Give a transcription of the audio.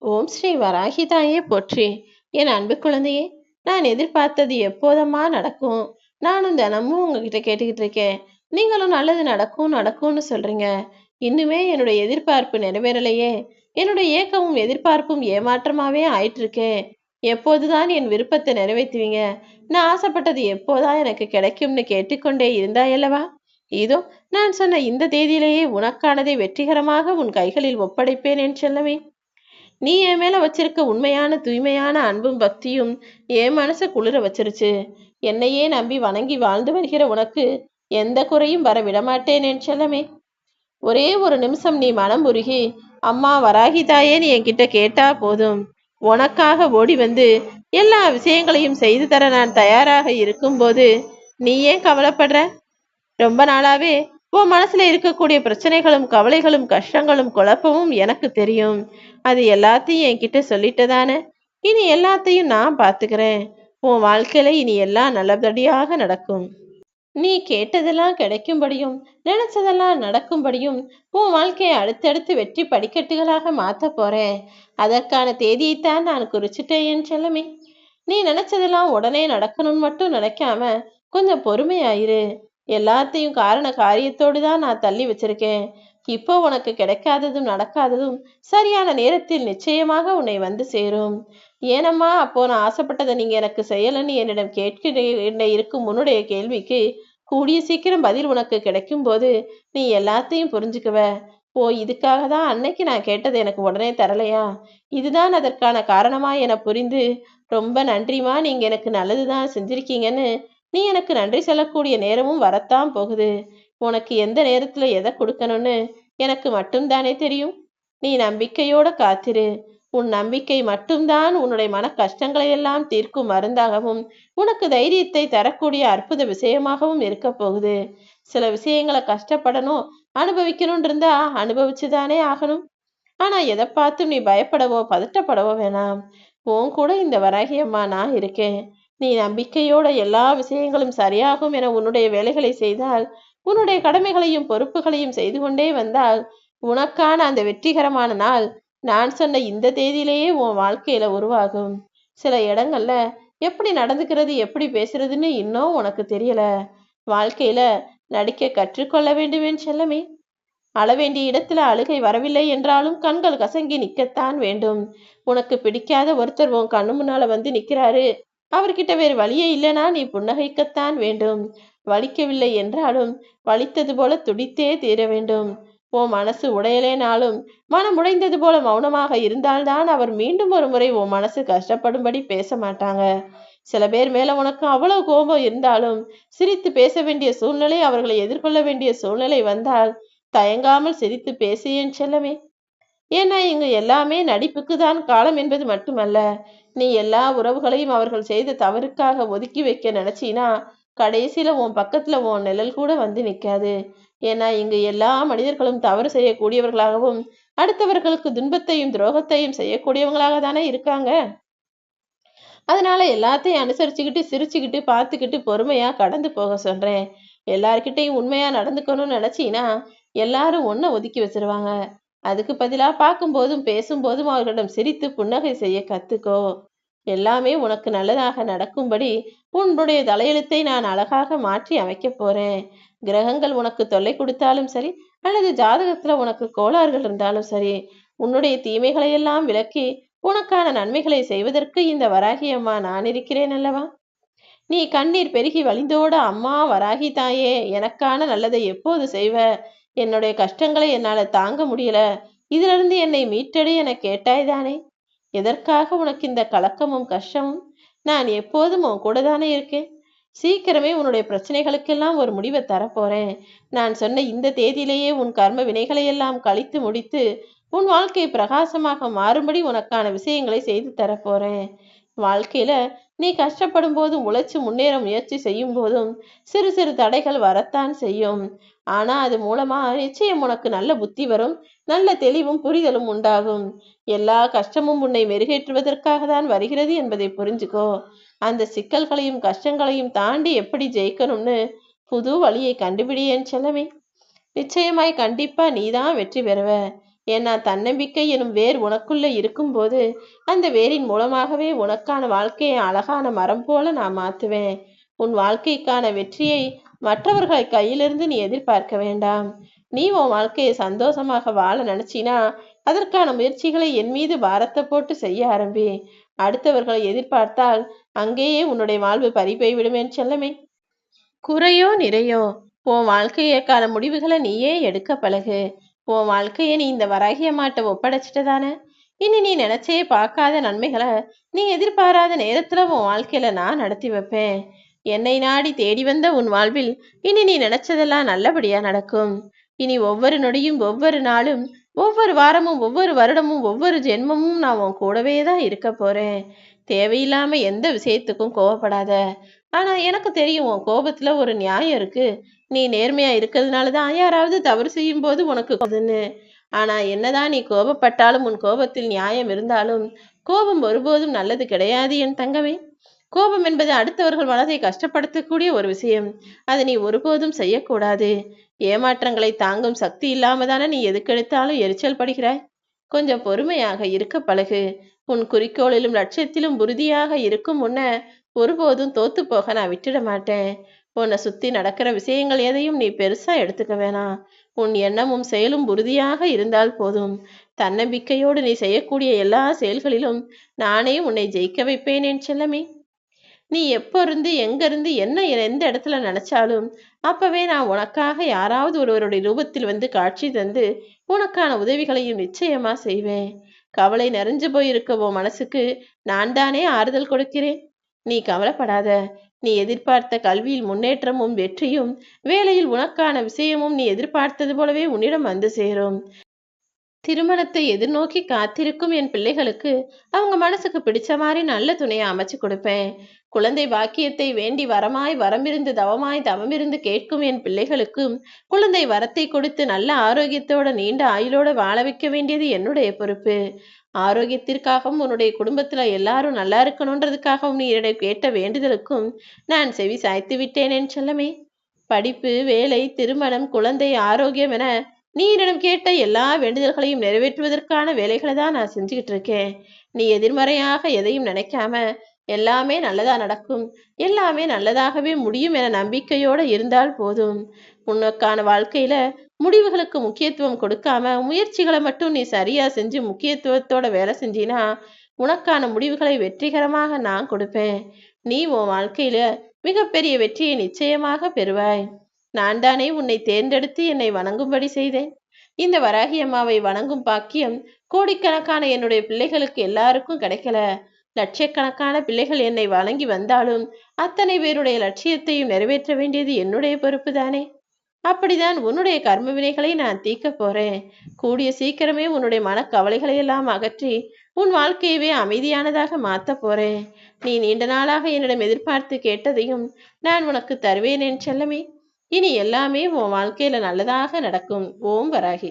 ஓம் ஸ்ரீ வராகிதாயே போற்றி. என் அன்பு குழந்தையே, நான் எதிர்பார்த்தது எப்போதம்மா நடக்கும்? நானும் தினமும் உங்ககிட்ட கேட்டுக்கிட்டு இருக்கேன். நீங்களும் நல்லது நடக்கும் நடக்கும்னு சொல்றீங்க. இன்னுமே என்னுடைய எதிர்பார்ப்பு நிறைவேறலையே. என்னுடைய ஏக்கமும் எதிர்பார்ப்பும் ஏமாற்றமாவே ஆயிட்டு இருக்கே. எப்போதுதான் என் விருப்பத்தை நிறைவேற்றுவீங்க? நான் ஆசைப்பட்டது எப்போதான் எனக்கு கிடைக்கும்னு கேட்டுக்கொண்டே இருந்தாயல்லவா? இதோ நான் சொன்ன இந்த தேதியிலேயே உனக்கானதை வெற்றிகரமாக உன் கைகளில் ஒப்படைப்பேன் என் செல்லமே. நீ என் மேல வச்சிருக்க உண்மையான தூய்மையான அன்பும் பக்தியும் என் மனசை குளிர வச்சிருச்சு. என்னையே நம்பி வணங்கி வாழ்ந்து வருகிற உனக்கு எந்த குறையும் வர விடமாட்டேன் என் செல்லமே. ஒரே ஒரு நிமிஷம் நீ மனம் உருகி அம்மா வராகி தாயேன்னு என்கிட்ட கேட்டா போதும். உனக்காக ஓடி வந்து எல்லா விஷயங்களையும் செய்து தர நான் தயாராக இருக்கும்போது நீ ஏன் கவலைப்படுற? ரொம்ப நாளாவே உன் மனசுல இருக்கக்கூடிய பிரச்சனைகளும் கவலைகளும் கஷ்டங்களும் குழப்பமும் எனக்கு தெரியும். அது எல்லாத்தையும் என்கிட்ட சொல்லிட்டதானே. இனி எல்லாத்தையும் நான் பார்த்துக்கிறேன். உன் வாழ்க்கையில இனி எல்லாம் நல்லபடியாக நடக்கும். நீ கேட்டதெல்லாம் கிடைக்கும்படியும் நினைச்சதெல்லாம் நடக்கும்படியும் உன் வாழ்க்கையை அடுத்தடுத்து வெற்றி படிக்கட்டுகளாக மாத்த போறேன். அதற்கான தேதியைத்தான் நான் குறிச்சிட்டேன் என் செல்லமே. நீ நினைச்சதெல்லாம் உடனே நடக்கணும்னு மட்டும் நினைக்காம கொஞ்சம் பொறுமையாயிரு. எல்லாத்தையும் காரண காரியத்தோடு தான் நான் தள்ளி வச்சிருக்கேன். இப்போ உனக்கு கிடைக்காததும் நடக்காததும் சரியான நேரத்தில் நிச்சயமாக உன்னை வந்து சேரும். ஏனம்மா அப்போ நான் ஆசைப்பட்டதை நீங்க எனக்கு செய்யலன்னு என்னிடம் கேட்கிற இருக்கும் உன்னுடைய கேள்விக்கு கூடிய சீக்கிரம் பதில் உனக்கு கிடைக்கும் போது நீ எல்லாத்தையும் புரிஞ்சுக்குவ. ஓ, இதுக்காக தான் அன்னைக்கு நான் கேட்டதை எனக்கு உடனே தரலையா? இதுதான் அதற்கான காரணமா என புரிந்து ரொம்ப நன்றிமா, நீங்க எனக்கு நல்லதுதான் செஞ்சிருக்கீங்கன்னு நீ எனக்கு நன்றி சொல்லக்கூடிய நேரமும் வரத்தான் போகுது. உனக்கு எந்த நேரத்துல எதை கொடுக்கணும்னு எனக்கு மட்டும்தானே தெரியும். நீ நம்பிக்கையோட காத்திரு. உன் நம்பிக்கை மட்டும்தான் உன்னுடைய மன கஷ்டங்களை எல்லாம் தீர்க்கும் மருந்தாகவும் உனக்கு தைரியத்தை தரக்கூடிய அற்புத விஷயமாகவும் இருக்க போகுது. சில விஷயங்களை கஷ்டப்படணும் அனுபவிக்கணும் இருந்தா அனுபவிச்சுதானே ஆகணும். ஆனா எதை பார்த்தும் நீ பயப்படவோ பதட்டப்படவோ வேணாம். உன் கூட இந்த வராகி அம்மா நான் இருக்கேன். நீ நம்பிக்கையோட எல்லா விஷயங்களும் சரியாகும் என உன்னுடைய வேலைகளை செய்தால், உன்னுடைய கடமைகளையும் பொறுப்புகளையும் செய்து கொண்டே வந்தால், உனக்கான அந்த வெற்றிகரமான நாள் நான் சொன்ன இந்த தேதியிலேயே உன் வாழ்க்கையில உருவாகும். சில இடங்கள்ல எப்படி நடந்துக்கிறது எப்படி பேசுறதுன்னு இன்னும் உனக்கு தெரியல. வாழ்க்கையில நடிக்க கற்றுக்கொள்ள வேண்டுமென் செல்லமே. அழ வேண்டிய இடத்துல அழுகை வரவில்லை என்றாலும் கண்கள் கசங்கி நிற்கத்தான் வேண்டும். உனக்கு பிடிக்காத ஒருத்தர் உன் கண்ணு முன்னால வந்து நிக்கிறாரு, அவர்கிட்ட வேறு வழியே இல்லைனா நீ புன்னகைக்கத்தான் வேண்டும். வலிக்கவில்லை என்றாலும் வலித்தது போல துடித்தே தீர வேண்டும். உன் மனசு உடையலேனாலும் மனம் உடைந்தது போல மௌனமாக இருந்தால்தான் அவர் மீண்டும் ஒரு முறை உன் மனசு கஷ்டப்படும்படி பேச மாட்டாங்க. சில பேர் மேல உனக்கு அவ்வளவு கோபம் இருந்தாலும் சிரித்து பேச வேண்டிய சூழ்நிலை, அவர்களை எதிர்கொள்ள வேண்டிய சூழ்நிலை வந்தால் தயங்காமல் சிரித்து பேசு என் செல்லமே. ஏன்னா இங்கு எல்லாமே நடிப்புக்கு தான் காலம் என்பது மட்டுமல்ல. நீ எல்லா உறவுகளையும் அவர்கள் செய்த தவறுக்காக ஒதுக்கி வைக்க நினைச்சினா கடைசியில உன் பக்கத்துல உன் நிழல் கூட வந்து நிற்காது. ஏன்னா இங்கு எல்லா மனிதர்களும் தவறு செய்யக்கூடியவர்களாகவும் அடுத்தவர்களுக்கு துன்பத்தையும் துரோகத்தையும் செய்யக்கூடியவங்களாக தானே இருக்காங்க. அதனால எல்லாத்தையும் அனுசரிச்சுக்கிட்டு சிரிச்சுக்கிட்டு பார்த்துக்கிட்டு பொறுமையா கடந்து போக சொல்றேன். எல்லார்கிட்டையும் உண்மையா நடந்துக்கணும்னு நினைச்சீன்னா எல்லாரும் ஒன்ன ஒதுக்கி வச்சிருவாங்க. அதுக்கு பதிலா பார்க்கும்போதும் பேசும்போதும் அவர்களிடம் சிரித்து புன்னகை செய்ய கத்துக்கோ. எல்லாமே உனக்கு நல்லதாக நடக்கும்படி உன்னுடைய தலையெழுத்தை நான் அழகாக மாற்றி அமைக்க போறேன். கிரகங்கள் உனக்கு தொல்லை கொடுத்தாலும் சரி, அல்லது ஜாதகத்துல உனக்கு கோளாறுகள் இருந்தாலும் சரி, உன்னுடைய தீமைகளை எல்லாம் விலக்கி உனக்கான நன்மைகளை செய்வதற்கு இந்த வராகி அம்மா நான் இருக்கிறேன் அல்லவா? நீ கண்ணீர் பெருகி வழிந்தோட அம்மா வராகி தாயே எனக்கான நல்லதை எப்போது செய்வ? என்னுடைய கஷ்டங்களை என்னால தாங்க முடியல, இதுல இருந்து என்னை மீட்டெடு என கேட்டாய்தானே. எதற்காக உனக்கு இந்த கலக்கமும் கஷ்டமும்? நான் எப்போதும் உன் கூட தானே இருக்கேன். சீக்கிரமே உன்னுடைய பிரச்சனைகளுக்கெல்லாம் ஒரு முடிவை தரப்போறேன். நான் சொன்ன இந்த தேதியிலேயே உன் கர்ம வினைகளை எல்லாம் கழித்து முடித்து உன் வாழ்க்கை பிரகாசமாக மாறும்படி உனக்கான விஷயங்களை செய்து தரப்போறேன். வாழ்க்கையில நீ கஷ்டப்படும் போதும் உழைச்சு முன்னேற முயற்சி செய்யும் போதும் சிறு சிறு தடைகள் வரத்தான் செய்யும். ஆனா அது மூலமா நிச்சயம் உனக்கு நல்ல புத்தி வரும், நல்ல தெளிவும் புரிதலும் உண்டாகும். எல்லா கஷ்டமும் உன்னை மெருகேற்றுவதற்காக தான் வருகிறது என்பதை புரிஞ்சுக்கோ. அந்த சிக்கல்களையும் கஷ்டங்களையும் தாண்டி எப்படி ஜெயிக்கணும்னு புது வழியை கண்டுபிடியேன் செல்லமே. நிச்சயமாய் கண்டிப்பா நீதான் வெற்றி பெறுவ. ஏன்னா தன்னம்பிக்கை எனும் வேர் உனக்குள்ள இருக்கும்போது அந்த வேரின் மூலமாகவே உனக்கான வாழ்க்கையை அழகான மரம் போல நான் மாத்துவேன். உன் வாழ்க்கைக்கான வெற்றியை மற்றவர்களை கையிலிருந்து நீ எதிர்பார்க்க வேண்டாம். நீ உன் வாழ்க்கையை சந்தோஷமாக வாழ நினைச்சினா அதற்கான முயற்சிகளை என் மீது பாரத்தை போட்டு செய்ய ஆரம்பி. அடுத்தவர்களை எதிர்பார்த்தால் அங்கேயே உன்னுடைய வாழ்வு பறிபோய் விடுமேன் செல்லமே. குறையோ நிறையோ உன் வாழ்க்கையக்கான முடிவுகளை நீயே எடுக்க பழகு. உன் வாழ்க்கையை நீ இந்த வராகிய மாட்ட ஒப்படைச்சிட்டதானே. இனி நீ நினைச்சே பார்க்காத நன்மைகளை நீ எதிர்பாராத நேரத்துல உன் வாழ்க்கையில நான் நடத்தி வைப்பேன். என்னை நாடி தேடி வந்த உன் வாழ்வில் இனி நீ நினைச்சதெல்லாம் நல்லபடியா நடக்கும். இனி ஒவ்வொரு நொடியும் ஒவ்வொரு நாளும் ஒவ்வொரு வாரமும் ஒவ்வொரு வருடமும் ஒவ்வொரு ஜென்மமும் நான் உன் கூடவே தான் இருக்க போறேன். தேவையில்லாம எந்த விஷயத்துக்கும் கோவப்படாத. ஆனா எனக்கு தெரியும் உன் கோபத்துல ஒரு நியாயம் இருக்கு. நீ நேர்மையா இருக்கிறதுனாலதான் யாராவது தவறு செய்யும் போது உனக்கு கோபம்னு. ஆனா என்னதான் நீ கோபப்பட்டாலும் உன் கோபத்தில் நியாயம் இருந்தாலும் கோபம் ஒருபோதும் நல்லது கிடையாது என் தங்கமே. கோபம் என்பது அடுத்தவர்கள் மனதை கஷ்டப்படுத்தக்கூடிய ஒரு விஷயம். அதை நீ ஒருபோதும் செய்யக்கூடாது. ஏமாற்றங்களை தாங்கும் சக்தி இல்லாம தானே நீ எதுக்கெடுத்தாலும் எரிச்சல் படுகிறாய். கொஞ்சம் பொறுமையாக இருக்க பழகு. உன் குறிக்கோளிலும் லட்சியத்திலும் உறுதியாக இருக்கும் முன்ன ஒருபோதும் தோத்து போக நான் விட்டுட மாட்டேன். உன்னை சுத்தி நடக்கிற விஷயங்கள் எதையும் நீ பெருசா எடுத்துக்க வேணாம். உன் எண்ணமும் செயலும் உறுதியாக இருந்தால் போதும். தன்னம்பிக்கையோடு நீ செய்யக்கூடிய எல்லா செயல்களிலும் நானே உன்னை ஜெயிக்க வைப்பேன் என் செல்லமே. நீ எப்போ இருந்து எங்க இருந்து என்ன எந்த இடத்துல நினைச்சாலும் அப்பவே நான் உனக்காக யாராவது ஒருவருடைய ரூபத்தில் வந்து காட்சி தந்து உனக்கான உதவிகளையும் நிச்சயமா செய்வேன். கவலை நிறைஞ்சு போயிருக்க உன் மனசுக்கு நான் தானே ஆறுதல் கொடுக்கிறேன். நீ கவலைப்படாத. நீ எதிர்பார்த்த கல்வியில் முன்னேற்றமும் வெற்றியும் வேலையில் உனக்கான விஷயமும் நீ எதிர்பார்த்தது போலவே உன்னிடம் வந்து சேரும். திருமணத்தை எதிர்நோக்கி காத்திருக்கும் என் பிள்ளைகளுக்கு அவங்க மனசுக்கு பிடிச்ச மாதிரி நல்ல துணையை அமைச்சு கொடுப்பேன். குழந்தை பாக்கியத்தை வேண்டி வரமாய் வரமிருந்து தவமாய் தவமிருந்து கேட்கும் என் பிள்ளைகளுக்கும் குழந்தை வரத்தை கொடுத்து நல்ல ஆரோக்கியத்தோட நீண்ட ஆயுளோட வாழ வைக்க வேண்டியது என்னுடைய பொறுப்பு. ஆரோக்கியத்திற்காகவும் உன்னுடைய குடும்பத்துல எல்லாரும் நல்லா இருக்கணுன்றதுக்காகவும் நீ என்னுடைய கேட்ட வேண்டுதலுக்கும் நான் செவி சாய்த்து விட்டேன் என் செல்லமே. படிப்பு, வேலை, திருமணம், குழந்தை ஆரோக்கியம் என நீ என்னிடம் கேட்ட எல்லா வேண்டுதல்களையும் நிறைவேற்றுவதற்கான வேலைகளை தான் நான் செஞ்சுக்கிட்டு இருக்கேன். நீ எதிர்மறையாக எதையும் நினைக்காம எல்லாமே நல்லதா நடக்கும், எல்லாமே நல்லதாகவே முடியும் என நம்பிக்கையோட இருந்தால் போதும். உனக்கான வாழ்க்கையில முடிவுகளுக்கு முக்கியத்துவம் கொடுக்காம முயற்சிகளை மட்டும் நீ சரியா செஞ்சு முக்கியத்துவத்தோட வேலை செஞ்சினா உனக்கான முடிவுகளை வெற்றிகரமாக நான் கொடுப்பேன். நீ உன் வாழ்க்கையில மிகப்பெரிய வெற்றியை நிச்சயமாக பெறுவாய். நான் தானே உன்னை தேர்ந்தெடுத்து என்னை வணங்கும்படி செய்தேன். இந்த வராகி அம்மாவை வணங்கும் பாக்கியம் கோடிக்கணக்கான என்னுடைய பிள்ளைகளுக்கு எல்லாருக்கும் கிடைக்கல. லட்சக்கணக்கான பிள்ளைகள் என்னை வணங்கி வந்தாலும் அத்தனை பேருடைய லட்சியத்தையும் நிறைவேற்ற வேண்டியது என்னுடைய பொறுப்பு தானே. அப்படிதான் உன்னுடைய கர்ம வினைகளை நான் தீர்க்க போறேன். கூடிய சீக்கிரமே உன்னுடைய மனக்கவலைகளை எல்லாம் அகற்றி உன் வாழ்க்கையவே அமைதியானதாக மாத்த போறேன். நீ நீண்ட நாளாக என்னிடம் எதிர்பார்த்து கேட்டதையும் நான் உனக்கு தருவேன் என் செல்லமே. இனி எல்லாமே உன் வாழ்க்கையில நல்லதாக நடக்கும். ஓம் வராகி.